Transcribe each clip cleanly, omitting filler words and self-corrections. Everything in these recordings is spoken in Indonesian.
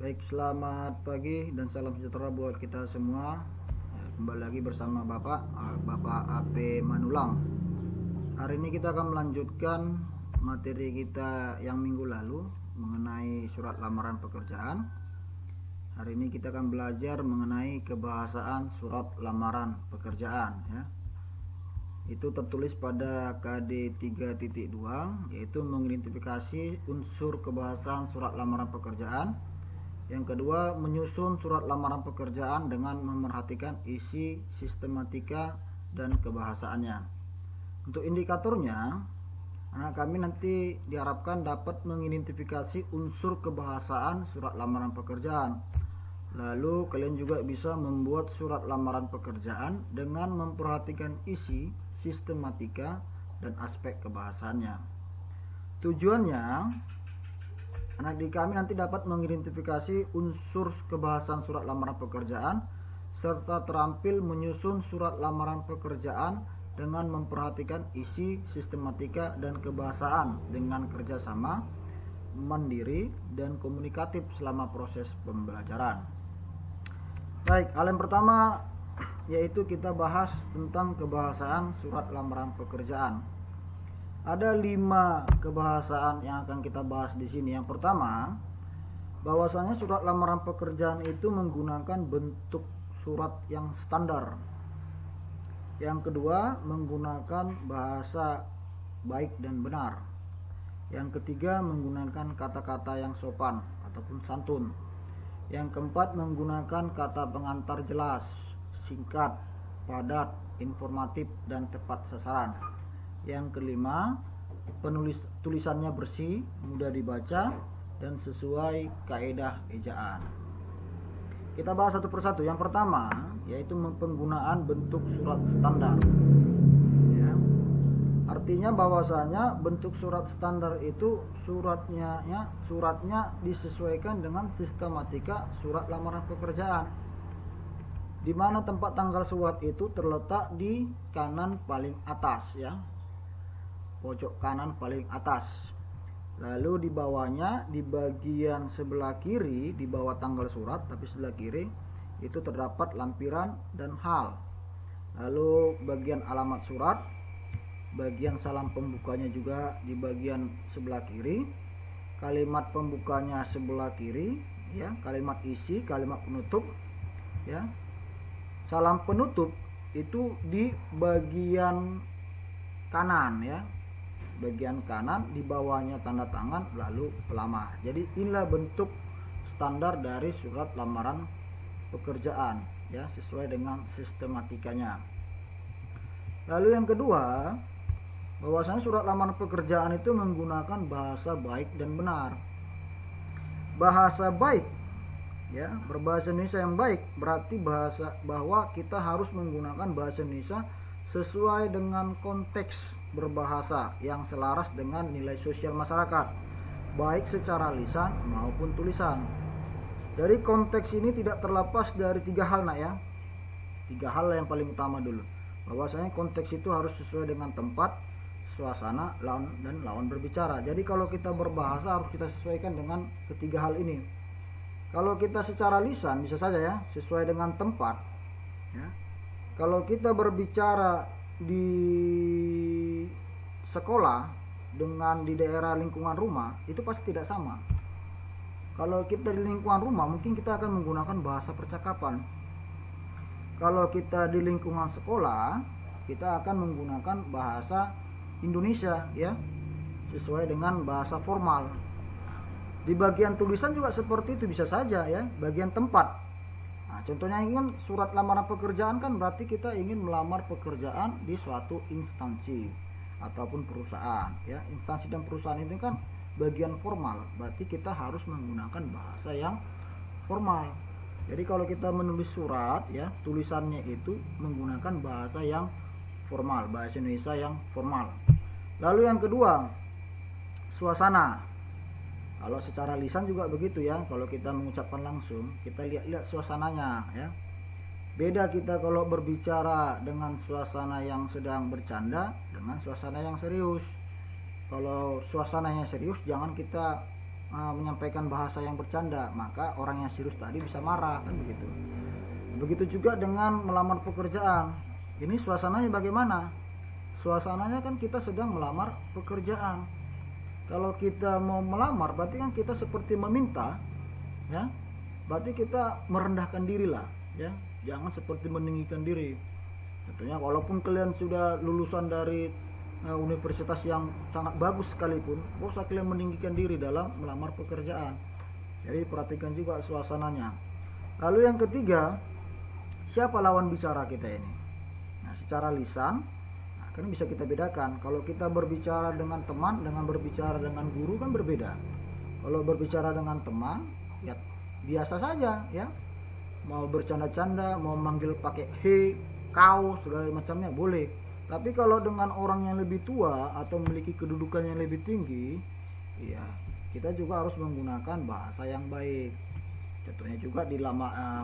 Baik, selamat pagi dan salam sejahtera buat kita semua. Kembali lagi bersama Bapak AP Manulang. Hari ini kita akan melanjutkan materi kita yang minggu lalu mengenai surat lamaran pekerjaan. Hari ini kita akan belajar mengenai kebahasaan surat lamaran pekerjaan, ya. Itu tertulis pada KD 3.2, yaitu mengidentifikasi unsur kebahasaan surat lamaran pekerjaan. Yang kedua, menyusun surat lamaran pekerjaan dengan memerhatikan isi, sistematika, dan kebahasaannya. Untuk indikatornya, anak kami nanti diharapkan dapat mengidentifikasi unsur kebahasaan surat lamaran pekerjaan. Lalu kalian juga bisa membuat surat lamaran pekerjaan dengan memperhatikan isi, sistematika, dan aspek kebahasaannya. Tujuannya, anak didik kami nanti dapat mengidentifikasi unsur kebahasaan surat lamaran pekerjaan serta terampil menyusun surat lamaran pekerjaan dengan memperhatikan isi, sistematika, dan kebahasaan dengan kerjasama, mandiri, dan komunikatif selama proses pembelajaran. Baik, hal yang pertama yaitu kita bahas tentang kebahasaan surat lamaran pekerjaan. Ada 5 kebahasaan yang akan kita bahas di sini. Yang pertama, bahwasanya surat lamaran pekerjaan itu menggunakan bentuk surat yang standar. Yang kedua, menggunakan bahasa baik dan benar. Yang ketiga, menggunakan kata-kata yang sopan ataupun santun. Yang keempat, menggunakan kata pengantar jelas, singkat, padat, informatif, dan tepat sasaran. Yang kelima, tulisannya bersih, mudah dibaca, dan sesuai kaidah ejaan. Kita bahas satu persatu. Yang pertama yaitu penggunaan bentuk surat standar, ya. Artinya bahwasanya bentuk surat standar itu suratnya disesuaikan dengan sistematika surat lamaran pekerjaan, di mana tempat tanggal surat itu terletak di kanan paling atas, ya, pojok kanan paling atas. Lalu di bawahnya, di bagian sebelah kiri, di bawah tanggal surat tapi sebelah kiri itu terdapat lampiran dan hal. Lalu bagian alamat surat, bagian salam pembukanya juga di bagian sebelah kiri, kalimat pembukanya sebelah kiri, ya, kalimat isi, kalimat penutup, ya. Salam penutup itu di bagian kanan, ya, bagian kanan, di bawahnya tanda tangan, lalu pelamar. Jadi inilah bentuk standar dari surat lamaran pekerjaan, ya, sesuai dengan sistematikanya. Lalu yang kedua, bahwasanya surat lamaran pekerjaan itu menggunakan bahasa baik dan benar. Bahasa baik, ya, berbahasa Indonesia yang baik berarti bahwa kita harus menggunakan bahasa Indonesia sesuai dengan konteks berbahasa yang selaras dengan nilai sosial masyarakat, baik secara lisan maupun tulisan. Dari konteks ini tidak terlepas dari 3 hal, nak, ya. 3 hal yang paling utama dulu. Bahwasanya konteks itu harus sesuai dengan tempat, suasana, dan lawan berbicara. Jadi kalau kita berbahasa harus kita sesuaikan dengan ketiga hal ini. Kalau kita secara lisan bisa saja, ya, sesuai dengan tempat, ya. Kalau kita berbicara di sekolah dengan di daerah lingkungan rumah itu pasti tidak sama. Kalau kita di lingkungan rumah mungkin kita akan menggunakan bahasa percakapan. Kalau kita di lingkungan sekolah kita akan menggunakan bahasa Indonesia, ya, sesuai dengan bahasa formal. Di bagian tulisan juga seperti itu, bisa saja, ya, bagian tempat. Nah, contohnya ini kan surat lamaran pekerjaan kan berarti kita ingin melamar pekerjaan di suatu instansi ataupun perusahaan, ya. Instansi dan perusahaan itu kan bagian formal, berarti kita harus menggunakan bahasa yang formal. Jadi kalau kita menulis surat, ya, tulisannya itu menggunakan bahasa yang formal, bahasa Indonesia yang formal. Lalu yang kedua, suasana. Kalau secara lisan juga begitu, ya. Kalau kita mengucapkan langsung, kita lihat suasananya, ya. Beda kita kalau berbicara dengan suasana yang sedang bercanda dengan suasana yang serius. Kalau suasananya serius jangan kita menyampaikan bahasa yang bercanda, maka orang yang serius tadi bisa marah, kan begitu. Begitu juga dengan melamar pekerjaan. Ini suasananya bagaimana? Suasananya kan kita sedang melamar pekerjaan. Kalau kita mau melamar berarti kan kita seperti meminta, ya. Berarti kita merendahkan diri lah, ya. Jangan seperti meninggikan diri. Tentunya walaupun kalian sudah lulusan dari universitas yang sangat bagus sekalipun, gak usah kalian meninggikan diri dalam melamar pekerjaan. Jadi perhatikan juga suasananya. Lalu yang ketiga, siapa lawan bicara kita ini? Nah, secara lisan, kan bisa kita bedakan. Kalau kita berbicara dengan teman dengan berbicara dengan guru kan berbeda. Kalau berbicara dengan teman, ya biasa saja, ya. Mau bercanda-canda, mau manggil pakai he, kau, segala macamnya boleh. Tapi kalau dengan orang yang lebih tua atau memiliki kedudukan yang lebih tinggi, ya kita juga harus menggunakan bahasa yang baik. Contohnya juga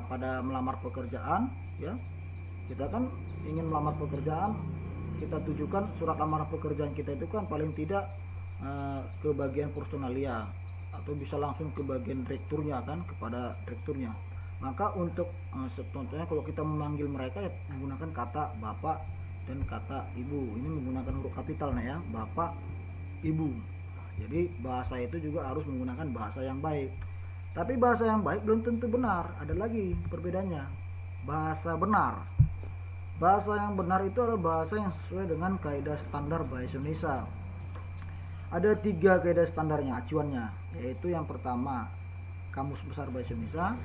pada melamar pekerjaan, ya. Kita kan ingin melamar pekerjaan, kita tujukan surat lamaran pekerjaan kita itu kan paling tidak ke bagian personalia atau bisa langsung ke bagian direkturnya, kan, kepada direkturnya. Maka untuk contohnya kalau kita memanggil mereka ya menggunakan kata bapak dan kata ibu. Ini menggunakan huruf kapital, nah ya, bapak, ibu. Jadi bahasa itu juga harus menggunakan bahasa yang baik. Tapi bahasa yang baik belum tentu benar. Ada lagi perbedaannya. Bahasa benar. Bahasa yang benar itu adalah bahasa yang sesuai dengan kaidah standar bahasa Indonesia. Ada 3 kaidah standarnya, acuannya, yaitu yang pertama Kamus Besar Bahasa Indonesia,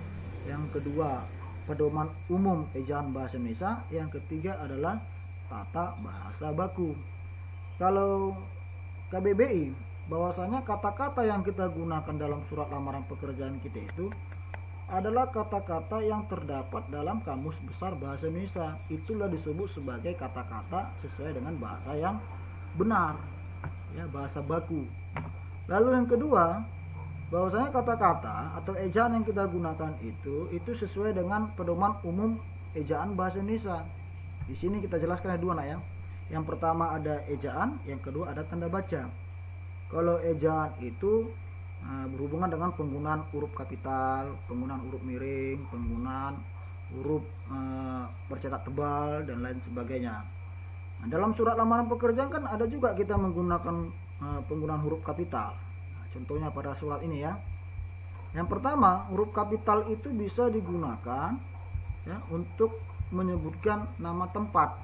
yang kedua Pedoman Umum Ejaan Bahasa Indonesia, yang ketiga adalah Tata Bahasa Baku. Kalau KBBI, bahwasanya kata-kata yang kita gunakan dalam surat lamaran pekerjaan kita itu adalah kata-kata yang terdapat dalam Kamus Besar Bahasa Indonesia. Itulah disebut sebagai kata-kata sesuai dengan bahasa yang benar, ya, bahasa baku. Lalu yang kedua, bahwasanya kata-kata atau ejaan yang kita gunakan itu sesuai dengan Pedoman Umum Ejaan Bahasa Indonesia. Di sini kita jelaskan ada 2, nak, ya. Yang pertama ada ejaan, yang kedua ada tanda baca. Kalau ejaan itu berhubungan dengan penggunaan huruf kapital, penggunaan huruf miring, penggunaan huruf bercetak tebal dan lain sebagainya. Nah, dalam surat lamaran pekerjaan kan ada juga kita menggunakan penggunaan huruf kapital. Nah, contohnya pada surat ini, ya. Yang pertama, huruf kapital itu bisa digunakan, ya, untuk menyebutkan nama tempat,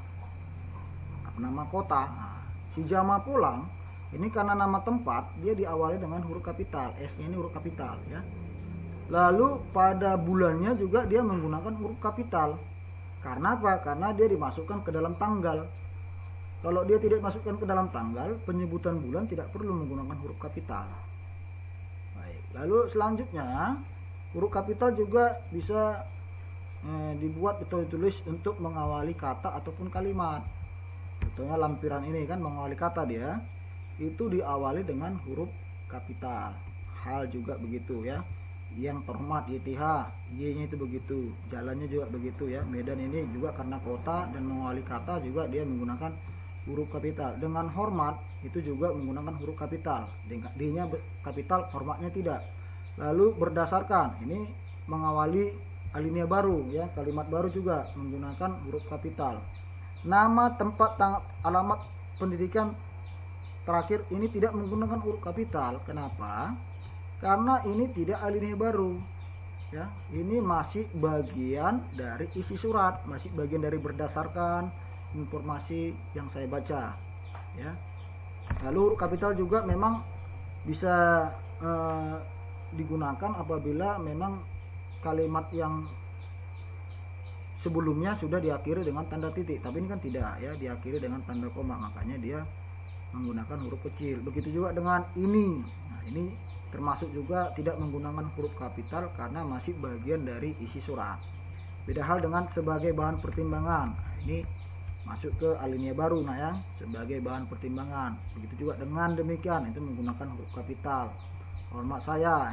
nama kota. Nah, si Jama pulang ini karena nama tempat dia diawali dengan huruf kapital, S-nya ini huruf kapital, ya. Lalu pada bulannya juga dia menggunakan huruf kapital. Karena apa? Karena dia dimasukkan ke dalam tanggal. Kalau dia tidak masukkan ke dalam tanggal, penyebutan bulan tidak perlu menggunakan huruf kapital. Baik. Lalu selanjutnya, huruf kapital juga bisa dibuat atau ditulis untuk mengawali kata ataupun kalimat. Contohnya lampiran ini kan mengawali kata, dia itu diawali dengan huruf kapital. Hal juga begitu, ya. Yang terhormat YTH, Y-nya itu begitu. Jalannya juga begitu, ya. Medan ini juga karena kota dan mengawali kata juga dia menggunakan huruf kapital. Dengan hormat itu juga menggunakan huruf kapital. D-nya kapital, hormatnya tidak. Lalu berdasarkan ini mengawali alinea baru, ya, kalimat baru juga menggunakan huruf kapital. Nama, tempat, alamat pendidikan terakhir ini tidak menggunakan huruf kapital. Kenapa? Karena ini tidak alinea baru, ya. Ini masih bagian dari isi surat, masih bagian dari berdasarkan informasi yang saya baca, ya. Lalu huruf kapital juga memang bisa digunakan apabila memang kalimat yang sebelumnya sudah diakhiri dengan tanda titik, tapi ini kan tidak, ya, diakhiri dengan tanda koma, makanya dia menggunakan huruf kecil. Begitu juga dengan ini. Nah, ini termasuk juga tidak menggunakan huruf kapital karena masih bagian dari isi surat. Beda hal dengan sebagai bahan pertimbangan. Nah, ini masuk ke alinea baru, nah, ya, sebagai bahan pertimbangan. Begitu juga dengan demikian, itu menggunakan huruf kapital. Hormat saya,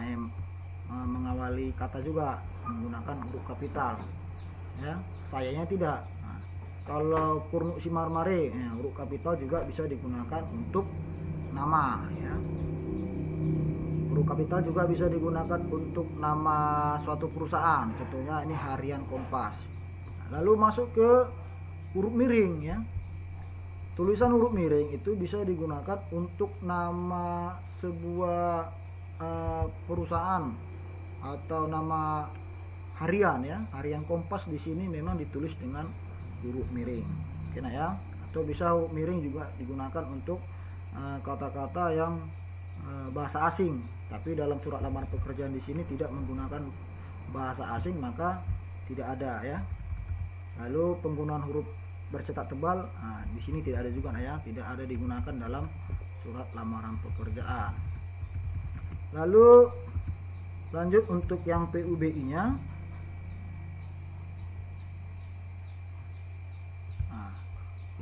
mengawali kata juga menggunakan huruf kapital, ya. Sayanya tidak. Nah, kalau Purnu Simarmare, huruf kapital juga bisa digunakan untuk nama, ya. Huruf kapital juga bisa digunakan untuk nama suatu perusahaan, contohnya ini Harian Kompas. Lalu masuk ke huruf miring ya. Tulisan huruf miring itu bisa digunakan untuk nama sebuah perusahaan atau nama harian ya. Harian Kompas di sini memang ditulis dengan huruf miring. Oke nah ya. Atau bisa huruf miring juga digunakan untuk kata-kata yang bahasa asing, tapi dalam surat lamaran pekerjaan di sini tidak menggunakan bahasa asing, maka tidak ada ya. Lalu penggunaan huruf bercetak tebal, di sini tidak ada juga ya, tidak ada digunakan dalam surat lamaran pekerjaan. Lalu lanjut untuk yang PUBI-nya,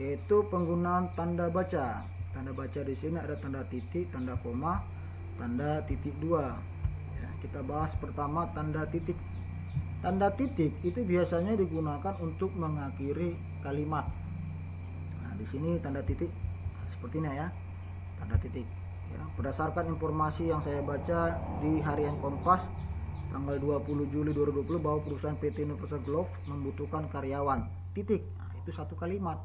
yaitu penggunaan tanda baca. Tanda baca di sini ada tanda titik, tanda koma, tanda titik dua. Ya, kita bahas pertama tanda titik. Tanda titik itu biasanya digunakan untuk mengakhiri kalimat. Nah, di sini tanda titik seperti ini ya, tanda titik. Ya, berdasarkan informasi yang saya baca di Harian Kompas tanggal 20 Juli 2020 bahwa perusahaan PT Universal Glove membutuhkan karyawan. Titik. Nah, itu satu kalimat.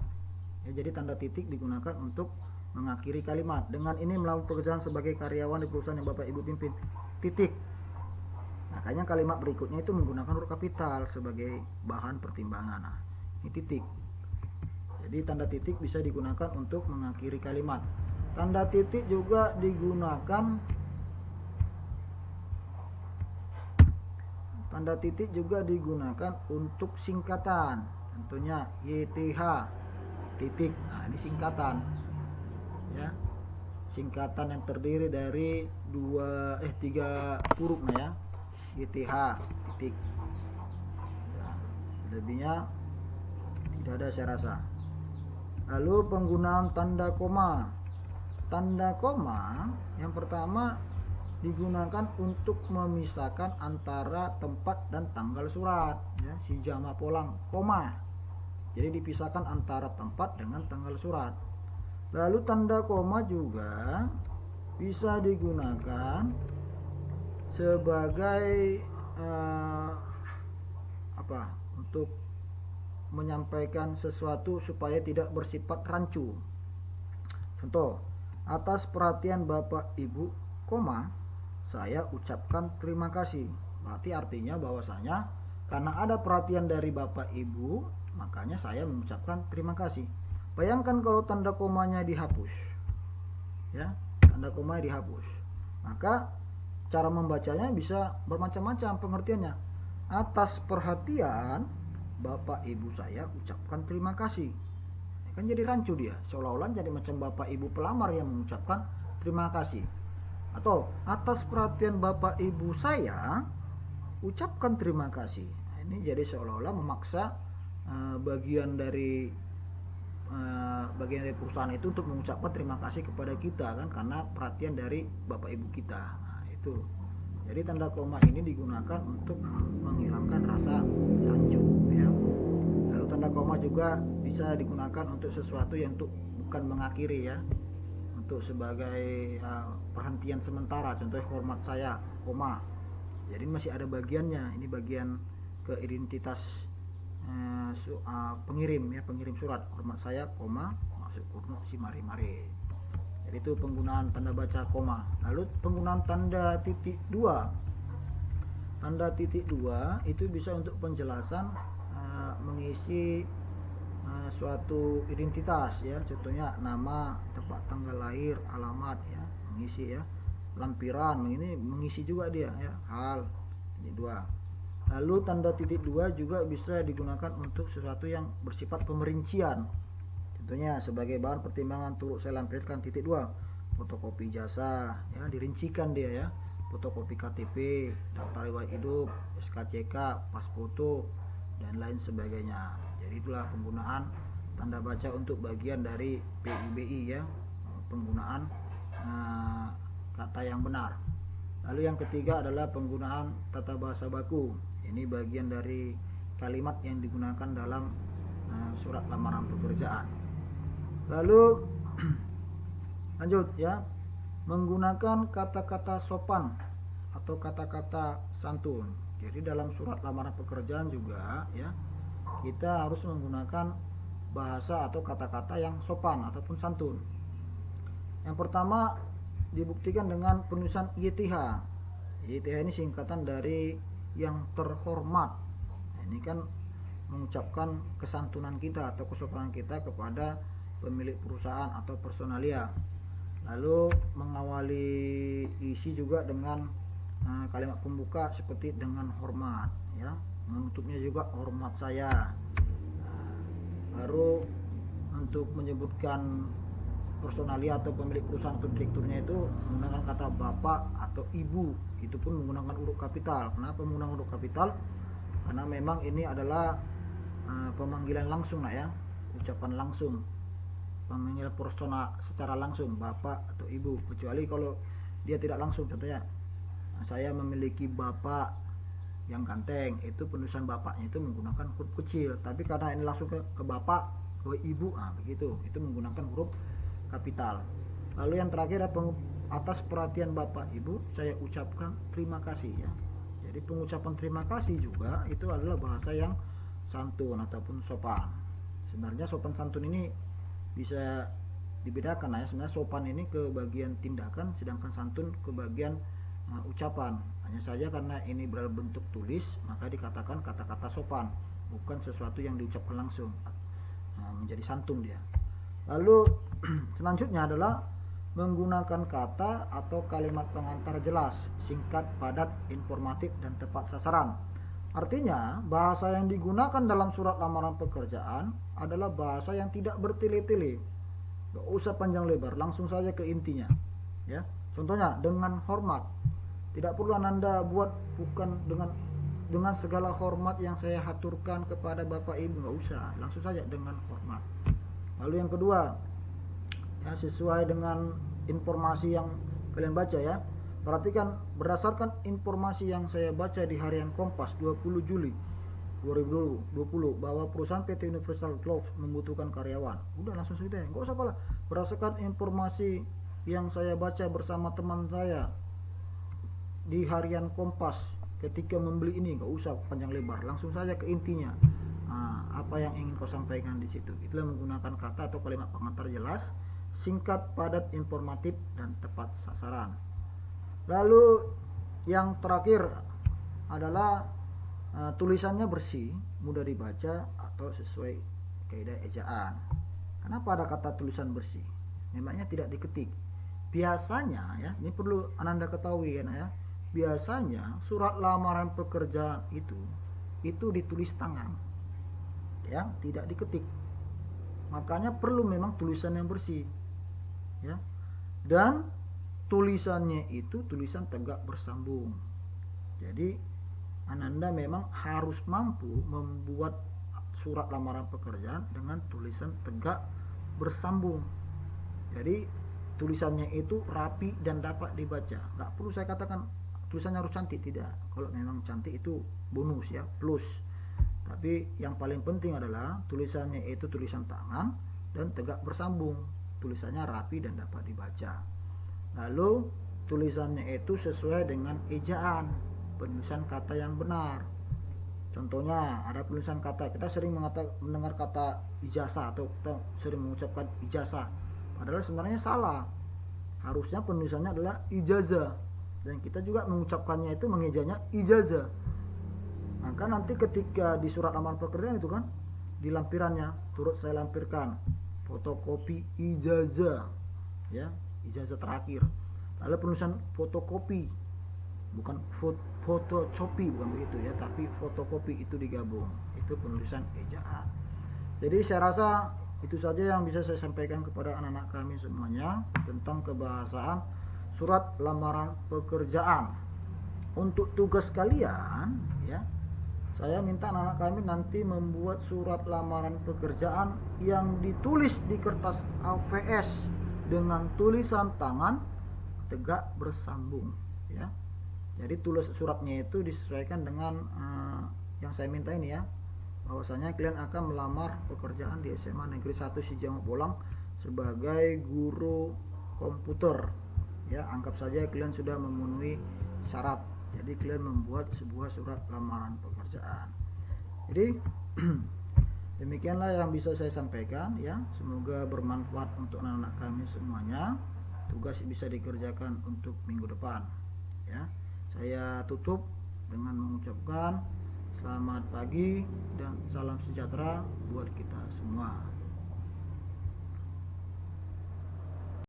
Ya, jadi tanda titik digunakan untuk mengakhiri kalimat. Dengan ini melakukan pekerjaan sebagai karyawan di perusahaan yang Bapak Ibu pimpin. Titik. Makanya kalimat berikutnya itu menggunakan huruf kapital sebagai bahan pertimbangan. Nah, ini titik. Jadi tanda titik bisa digunakan untuk mengakhiri kalimat. Tanda titik juga digunakan untuk singkatan. Tentunya YTH titik. Nah, ini singkatan. Ya, singkatan yang terdiri dari 3 huruf ya, YTH titik. Ya, lebihnya tidak ada saya rasa. Lalu penggunaan tanda koma. Tanda koma yang pertama digunakan untuk memisahkan antara tempat dan tanggal surat ya, si jama polang koma. Jadi dipisahkan antara tempat dengan tanggal surat. Lalu tanda koma juga bisa digunakan sebagai untuk menyampaikan sesuatu supaya tidak bersifat rancu. Contoh, atas perhatian Bapak Ibu, koma, saya ucapkan terima kasih. Berarti artinya bahwasanya karena ada perhatian dari Bapak Ibu, makanya saya mengucapkan terima kasih. Bayangkan kalau tanda komanya dihapus, ya, tanda koma dihapus, maka cara membacanya bisa bermacam-macam pengertiannya. Atas perhatian Bapak Ibu saya ucapkan terima kasih. Kan jadi rancu dia, seolah-olah jadi macam Bapak Ibu pelamar yang mengucapkan terima kasih. Atau atas perhatian Bapak Ibu saya ucapkan terima kasih. Nah, ini jadi seolah-olah memaksa bagian dari perusahaan itu untuk mengucapkan terima kasih kepada kita kan, karena perhatian dari Bapak Ibu kita. Nah, itu. Jadi tanda koma ini digunakan untuk menghilangkan rasa rancu ya. Lalu tanda koma juga bisa digunakan untuk sesuatu yang bukan mengakhiri ya. Untuk sebagai perhentian sementara, contoh hormat saya, koma. Jadi masih ada bagiannya. Ini bagian ke identitas pengirim ya, pengirim surat. Hormat saya, koma, masuk kurno si mari-mari. Jadi itu penggunaan tanda baca koma. Lalu penggunaan tanda titik dua. Tanda titik dua itu bisa untuk penjelasan mengisi suatu identitas ya, contohnya nama, tempat tanggal lahir, alamat ya, mengisi ya. Lampiran ini mengisi juga dia ya, hal. Titik dua. Lalu tanda titik dua juga bisa digunakan untuk sesuatu yang bersifat pemerincian. Contohnya sebagai bahan pertimbangan turut saya lampirkan titik dua, fotokopi jasa ya, dirincikan dia ya, fotokopi KTP, daftar riwayat hidup, SKCK, pas foto dan lain sebagainya. Jadi itulah penggunaan tanda baca untuk bagian dari PUBI ya, penggunaan kata yang benar. Lalu yang ketiga adalah penggunaan tata bahasa baku. Ini bagian dari kalimat yang digunakan dalam surat lamaran pekerjaan. Lalu lanjut ya, menggunakan kata-kata sopan atau kata-kata santun. Jadi dalam surat lamaran pekerjaan juga ya, kita harus menggunakan bahasa atau kata-kata yang sopan ataupun santun. Yang pertama dibuktikan dengan penulisan YTH. YTH ini singkatan dari yang terhormat. Ini kan mengucapkan kesantunan kita atau kesopanan kita kepada pemilik perusahaan atau personalia. Lalu mengawali isi juga dengan kalimat pembuka seperti dengan hormat ya, menutupnya juga hormat saya. Baru untuk menyebutkan personalia atau pemilik perusahaan atau direkturnya itu menggunakan kata bapak atau ibu, itu pun menggunakan huruf kapital. Kenapa menggunakan huruf kapital? Karena memang ini adalah pemanggilan langsung ya, ucapan langsung, memanggil persona secara langsung, bapak atau ibu. Kecuali kalau dia tidak langsung, contohnya saya memiliki bapak yang ganteng, itu penulisan bapaknya itu menggunakan huruf kecil. Tapi karena ini langsung ke bapak, ke ibu, begitu, itu menggunakan huruf kapital. Lalu yang terakhir, atas perhatian bapak ibu saya ucapkan terima kasih ya. Jadi pengucapan terima kasih juga itu adalah bahasa yang santun ataupun sopan. Sebenarnya sopan santun ini bisa dibedakan ya. Sebenarnya sopan ini ke bagian tindakan, sedangkan santun ke bagian ucapan. Hanya saja karena ini berbentuk tulis, maka dikatakan kata-kata sopan, bukan sesuatu yang diucapkan langsung, menjadi santun dia. Lalu selanjutnya adalah menggunakan kata atau kalimat pengantar jelas, singkat, padat, informatif, dan tepat sasaran. Artinya bahasa yang digunakan dalam surat lamaran pekerjaan adalah bahasa yang tidak bertele-tele, gak usah panjang lebar, langsung saja ke intinya ya. Contohnya dengan hormat, tidak perlu Anda buat bukan dengan segala hormat yang saya haturkan kepada bapak ibu, nggak usah, langsung saja dengan hormat. Lalu yang kedua ya, sesuai dengan informasi yang kalian baca ya, perhatikan berdasarkan informasi yang saya baca di harian Kompas 20 Juli 2020 bahwa perusahaan PT Universal Clothes membutuhkan karyawan. Udah langsung saja, nggak usah apalah. Berdasarkan informasi yang saya baca bersama teman saya di harian Kompas ketika membeli ini, nggak usah panjang lebar, langsung saja ke intinya. Apa yang ingin kau sampaikan di situ? Itulah menggunakan kata atau kalimat pengantar jelas, singkat, padat, informatif, dan tepat sasaran. Lalu yang terakhir adalah tulisannya bersih, mudah dibaca, atau sesuai kaidah ejaan. Kenapa ada kata tulisan bersih? Memangnya tidak diketik. Biasanya ya, ini perlu Anda ketahui ya, biasanya surat lamaran pekerjaan itu ditulis tangan ya, tidak diketik. Makanya perlu memang tulisan yang bersih ya, dan tulisannya itu tulisan tegak bersambung. Jadi Ananda memang harus mampu membuat surat lamaran pekerjaan dengan tulisan tegak bersambung. Jadi tulisannya itu rapi dan dapat dibaca. Gak perlu saya katakan tulisannya harus cantik, tidak. Kalau memang cantik itu bonus ya, plus. Tapi yang paling penting adalah tulisannya itu tulisan tangan dan tegak bersambung, tulisannya rapi dan dapat dibaca. Lalu tulisannya itu sesuai dengan ejaan, penulisan kata yang benar. Contohnya ada penulisan kata, kita sering mendengar kata ijazah atau kita sering mengucapkan ijazah, padahal sebenarnya salah. Harusnya penulisannya adalah ijazah, dan kita juga mengucapkannya itu mengejanya ijazah. Maka nanti ketika di surat lamaran pekerjaan itu kan, di lampirannya turut saya lampirkan fotokopi ijazah ya, ijazah terakhir. Lalu penulisan fotokopi, bukan fotokopi, bukan begitu ya, tapi fotokopi itu digabung, itu penulisan ejaan. Jadi saya rasa itu saja yang bisa saya sampaikan kepada anak-anak kami semuanya tentang kebahasaan surat lamaran pekerjaan. Untuk tugas kalian ya, saya minta anak-anak kami nanti membuat surat lamaran pekerjaan yang ditulis di kertas AVS dengan tulisan tangan tegak bersambung ya. Jadi tulis suratnya itu disesuaikan dengan yang saya minta ini ya, bahwasanya kalian akan melamar pekerjaan di SMA Negeri 1 Sijang Bolang sebagai guru komputer ya, anggap saja kalian sudah memenuhi syarat. Jadi kalian membuat sebuah surat lamaran pekerjaan. Jadi demikianlah yang bisa saya sampaikan ya. Semoga bermanfaat untuk anak-anak kami semuanya. Tugas bisa dikerjakan untuk minggu depan ya. Saya tutup dengan mengucapkan selamat pagi dan salam sejahtera buat kita semua.